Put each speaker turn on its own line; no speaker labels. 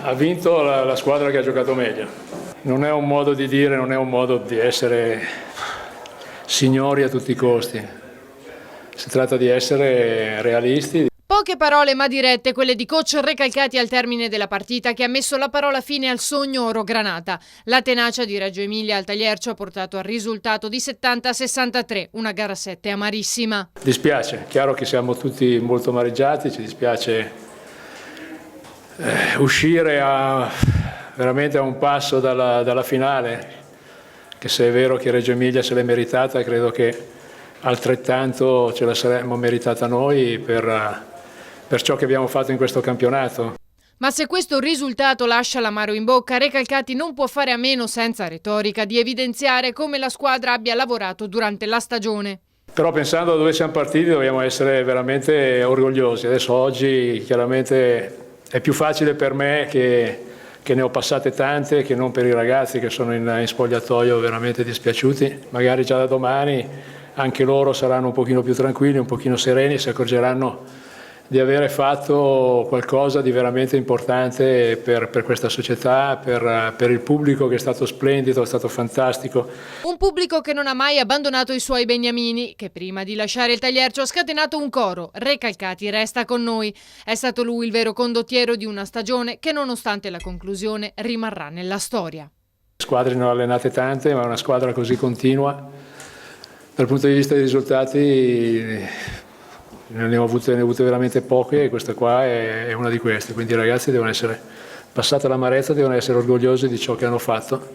ha vinto la squadra che ha giocato meglio. Non è un modo di dire, non è un modo di essere signori a tutti i costi. Si tratta di essere realisti.
Poche parole ma dirette, quelle di coach Recalcati al termine della partita, che ha messo la parola fine al sogno orogranata. La tenacia di Reggio Emilia al Tagliercio ha portato al risultato di 70-63, una gara 7 amarissima.
Dispiace, chiaro che siamo tutti molto amareggiati, ci dispiace uscire veramente a un passo dalla finale, che se è vero che Reggio Emilia se l'è meritata, credo che altrettanto ce la saremmo meritata noi per ciò che abbiamo fatto in questo campionato.
Ma se questo risultato lascia l'amaro in bocca, Recalcati non può fare a meno, senza retorica, di evidenziare come la squadra abbia lavorato durante la stagione.
Però pensando a dove siamo partiti dobbiamo essere veramente orgogliosi. Adesso oggi chiaramente è più facile per me che ne ho passate tante, che non per i ragazzi che sono in spogliatoio veramente dispiaciuti. Magari già da domani anche loro saranno un pochino più tranquilli, un pochino sereni, si accorgeranno di avere fatto qualcosa di veramente importante per questa società, per il pubblico che è stato splendido, è stato fantastico.
Un pubblico che non ha mai abbandonato i suoi beniamini, che prima di lasciare il Tagliercio ha scatenato un coro: Recalcati resta con noi. È stato lui il vero condottiero di una stagione che, nonostante la conclusione, rimarrà nella storia.
Squadre ne ho allenate tante, ma una squadra così continua, dal punto di vista dei risultati ne ho avute veramente poche, e questa qua è una di queste, quindi i ragazzi devono essere, passata l'amarezza, devono essere orgogliosi di ciò che hanno fatto.